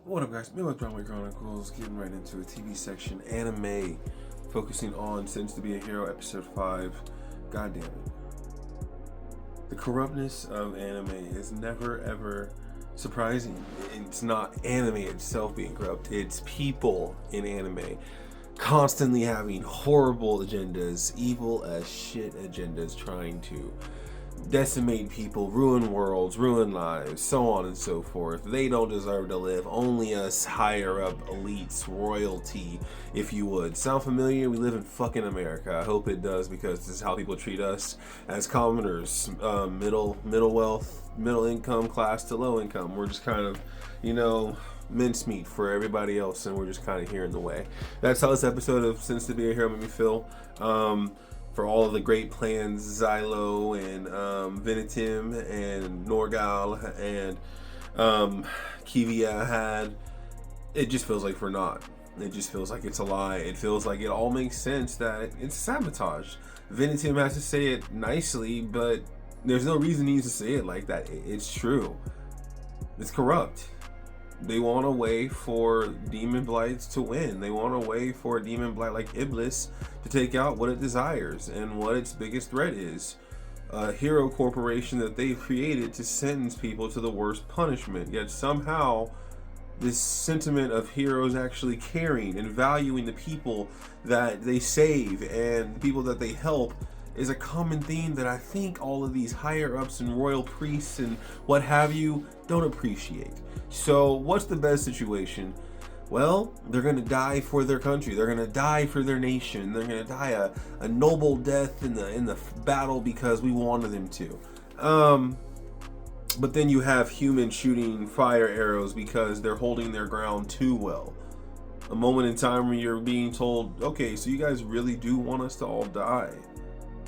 What up, guys? Miller Drama Chronicles, getting right into a TV section, anime, focusing on Sins to Be a Hero, episode 5. God damn it. The corruptness of anime is never ever surprising. It's not anime itself being corrupt, it's people in anime constantly having horrible agendas, evil as shit agendas, trying to decimate people, ruin worlds, ruin lives, so on and so forth. They don't deserve to live. Only us higher up elites, royalty, if you would. Sound familiar? We live in fucking America. I hope it does, because this is how people treat us as commoners. Middle wealth, middle income class to low income. We're just kind of, mincemeat for everybody else, and we're just kind of here in the way. That's how this episode of Sins to Be a Hero made me feel. For all of the great plans Xylo and Venitim and Norgal and Kivia had, it just feels like we're not. It just feels like it's a lie. It feels like it all makes sense that it's sabotage. Venitim has to say it nicely, but there's no reason he needs to say it like that. It's true. It's corrupt. They want a way for demon blights to win. They want a way for a demon blight like Iblis to take out what it desires and what its biggest threat is. A hero corporation that they've created to sentence people to the worst punishment. Yet somehow this sentiment of heroes actually caring and valuing the people that they save and the people that they help is a common theme that I think all of these higher ups and royal priests and what have you don't appreciate. So what's the best situation? Well, they're going to die for their country. They're going to die for their nation. They're going to die a noble death in the battle because we wanted them to. But then you have humans shooting fire arrows because they're holding their ground too well. A moment in time when you're being told, okay, so you guys really do want us to all die.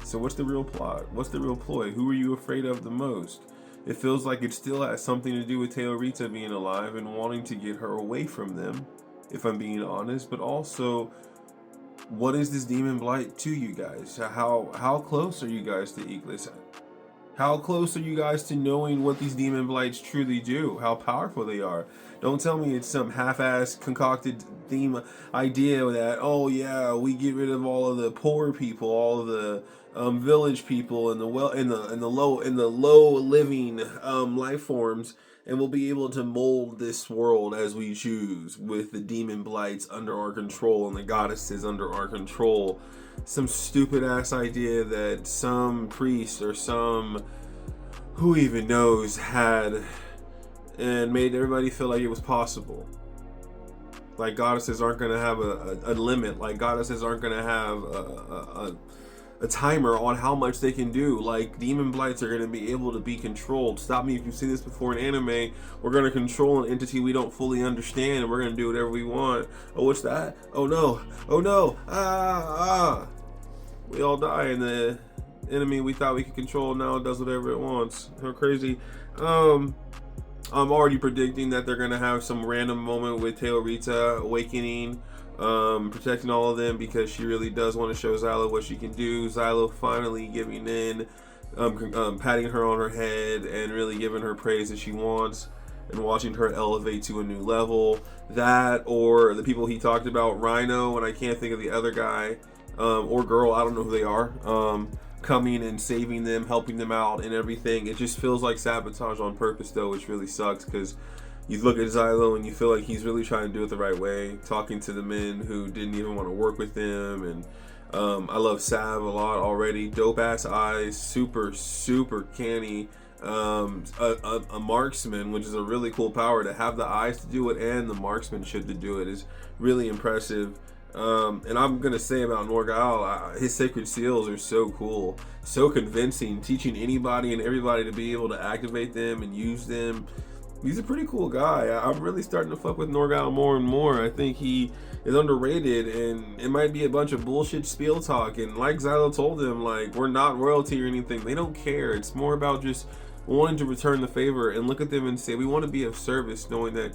So what's the real plot? What's the real ploy? Who are you afraid of the most? It feels like it still has something to do with Teorita being alive and wanting to get her away from them, if I'm being honest. But also, what is this demon blight to you guys? How close are you guys to Iglis? How close are you guys to knowing what these demon blights truly do? How powerful they are? Don't tell me it's some half-ass concocted theme idea that, oh yeah, we get rid of all of the poor people, all of the village people, and the low living life forms, and we'll be able to mold this world as we choose with the demon blights under our control and the goddesses under our control. Some stupid ass idea that some priest or some who even knows had, and made everybody feel like it was possible. Like goddesses aren't going to have a limit. Like goddesses aren't going to have a timer on how much they can do. Like demon blights are going to be able to be controlled. Stop me if you've seen this before in anime. We're going to control an entity we don't fully understand, and we're going to do whatever we want. Oh, what's that? Oh no. Oh no. We all die, and the enemy we thought we could control now does whatever it wants. How crazy. I'm already predicting that they're going to have some random moment with Teorita awakening, protecting all of them because she really does want to show Xylo what she can do. Xylo finally giving in, patting her on her head and really giving her praise that she wants, and watching her elevate to a new level. That, or the people he talked about, Rhino, and I can't think of the other guy, or girl, I don't know who they are, coming and saving them, helping them out and everything. It just feels like sabotage on purpose though, which really sucks, because you look at Xylo and you feel like he's really trying to do it the right way, talking to the men who didn't even want to work with him. And I love Sav a lot already. Dope ass eyes, super canny, a marksman, which is a really cool power. To have the eyes to do it and the marksmanship to do it is really impressive. And I'm gonna say about Norgal, his sacred seals are so cool, so convincing, teaching anybody and everybody to be able to activate them and use them. He's a pretty cool guy. I'm really starting to fuck with Norgal more and more. I think he is underrated, and it might be a bunch of bullshit spiel talk. And like Xylo told them, like, we're not royalty or anything. They don't care. It's more about just wanting to return the favor and look at them and say, we want to be of service, knowing that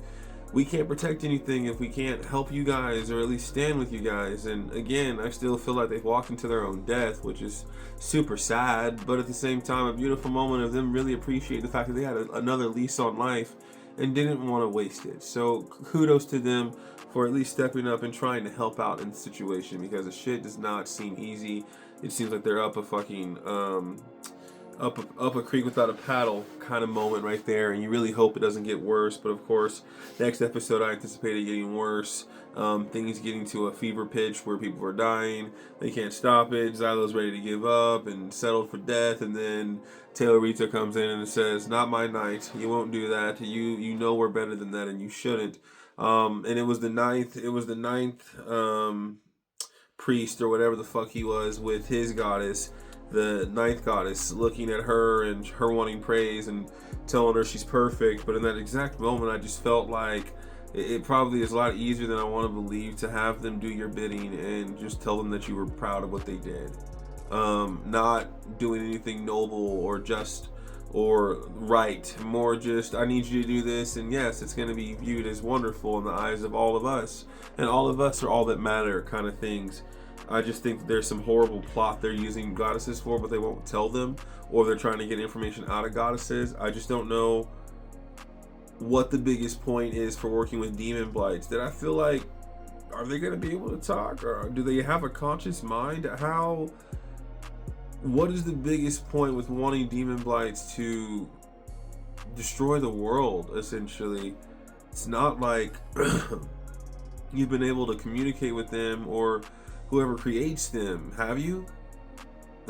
we can't protect anything if we can't help you guys, or at least stand with you guys. And again, I still feel like they've walked into their own death, which is super sad, but at the same time, a beautiful moment of them really appreciate the fact that they had another lease on life and didn't want to waste it. So kudos to them for at least stepping up and trying to help out in the situation, because the shit does not seem easy. It seems like they're up a fucking up a creek without a paddle kind of moment right there, and you really hope it doesn't get worse. But of course, next episode I anticipated getting worse. Things getting to a fever pitch where people are dying. They can't stop it. Xylo's ready to give up and settled for death, and then Taylor Rita comes in and says, "Not my night. You won't do that. You know we're better than that, and you shouldn't." And it was the ninth. It was the ninth priest or whatever the fuck he was with his goddess, the ninth goddess, looking at her and her wanting praise and telling her she's perfect. But in that exact moment, I just felt like it probably is a lot easier than I want to believe to have them do your bidding and just tell them that you were proud of what they did. Not doing anything noble or just or right, more just, I need you to do this, and yes, it's going to be viewed as wonderful in the eyes of all of us, and all of us are all that matter kind of things. I just think there's some horrible plot they're using goddesses for, but they won't tell them, or they're trying to get information out of goddesses. I just don't know what the biggest point is for working with demon blights. That I feel like, are they going to be able to talk, or do they have a conscious mind? What is the biggest point with wanting demon blights to destroy the world, essentially? It's not like you've been able to communicate with them or whoever creates them, have you?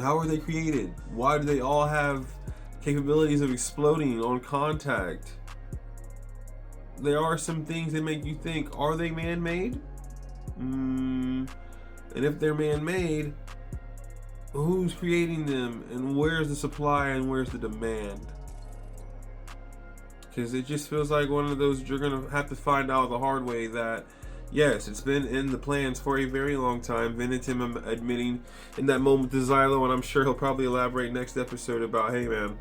How are they created? Why do they all have capabilities of exploding on contact? There are some things that make you think, are they man-made? And if they're man-made, who's creating them, and where's the supply and where's the demand? Because it just feels like one of those you're gonna have to find out the hard way that yes, it's been in the plans for a very long time. Venatim admitting in that moment to Xylo, and I'm sure he'll probably elaborate next episode about, hey man,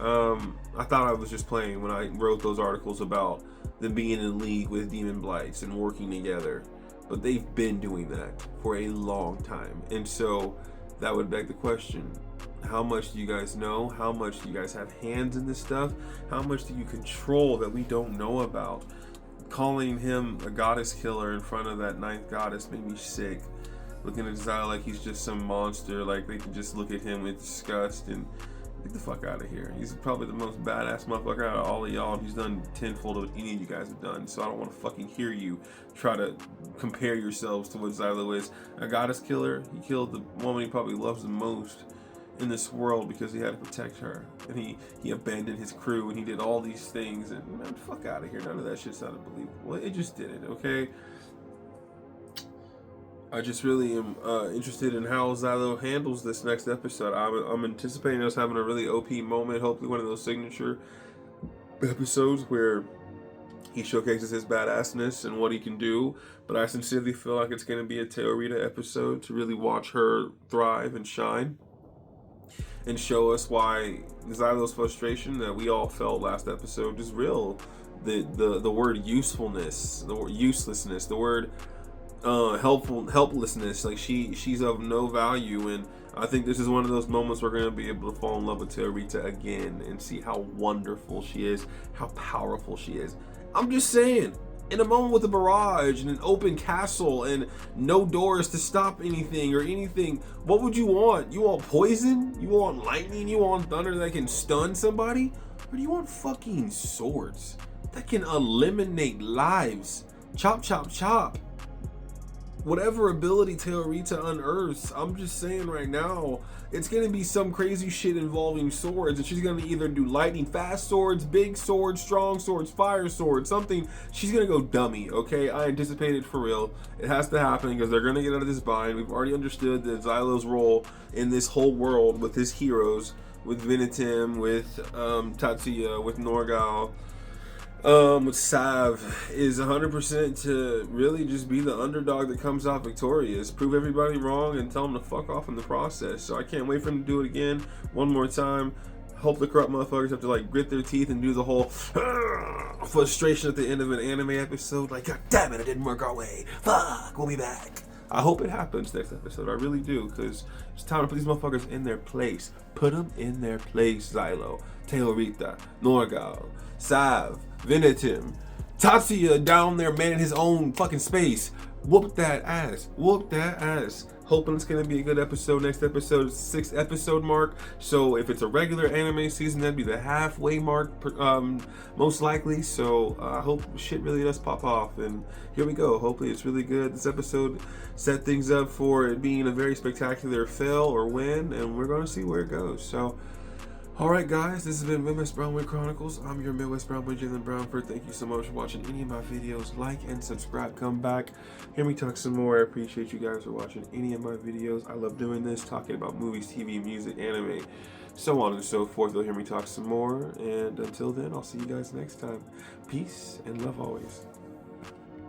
I thought I was just playing when I wrote those articles about them being in league with demon blights and working together, but they've been doing that for a long time. And so that would beg the question, how much do you guys know? How much do you guys have hands in this stuff? How much do you control that we don't know about? Calling him a goddess killer in front of that ninth goddess made me sick. Looking at Xylo like he's just some monster, like they can just look at him with disgust and get the fuck out of here. He's probably the most badass motherfucker out of all of y'all. He's done tenfold of what any of you guys have done, so I don't want to fucking hear you try to compare yourselves to what Xylo is. A goddess killer, he killed the woman he probably loves the most in this world because he had to protect her, and he abandoned his crew, and he did all these things, and man, fuck out of here. None of that shit sounded believable. It just didn't. Okay, I just really am interested in how Xylo handles this next episode. I'm anticipating us having a really OP moment, hopefully one of those signature episodes where he showcases his badassness and what he can do. But I sincerely feel like it's going to be a Taylor Rita episode to really watch her thrive and shine and show us why Xylo's frustration that we all felt last episode is real. The word usefulness, the word uselessness, the word helplessness, like she's of no value. And I think this is one of those moments we're going to be able to fall in love with Taylor Rita again and see how wonderful she is, how powerful she is. I'm just saying, in a moment with a barrage and an open castle and no doors to stop anything or anything, what would you want? You want poison? You want lightning? You want thunder that can stun somebody? Or do you want fucking swords that can eliminate lives? Chop, chop, chop. Whatever ability Taylor Rita unearths, I'm just saying right now, it's going to be some crazy shit involving swords, and she's going to either do lightning fast swords, big swords, strong swords, fire swords, something. She's going to go dummy, okay? I anticipate it for real. It has to happen because they're going to get out of this bind. We've already understood that Xylo's role in this whole world with his heroes, with Venatim, with Tatsuya, with Norgal, with Sav, is 100% to really just be the underdog that comes out victorious, prove everybody wrong, and tell them to fuck off in the process. So I can't wait for them to do it again one more time. Hope the corrupt motherfuckers have to like grit their teeth and do the whole frustration at the end of an anime episode, like, God damn it, it didn't work our way, fuck, we'll be back. I hope it happens next episode. I really do, because it's time to put these motherfuckers in their place. Put them in their place, Xylo, Taylor Rita, Norgal, Sav, Venetim. Tatsuya down there manning his own fucking space. Whoop that ass. Whoop that ass. Hoping it's going to be a good episode. Next episode is 6th episode mark. So if it's a regular anime season, that'd be the halfway mark, most likely. So I hope shit really does pop off. And here we go. Hopefully it's really good. This episode set things up for it being a very spectacular fail or win. And we're going to see where it goes. So, alright guys, this has been Midwest Brownwood Chronicles. I'm your Midwest Brownwood, Jalen Brownford. Thank you so much for watching any of my videos. Like and subscribe. Come back. Hear me talk some more. I appreciate you guys for watching any of my videos. I love doing this, talking about movies, TV, music, anime, so on and so forth. You'll hear me talk some more. And until then, I'll see you guys next time. Peace and love always.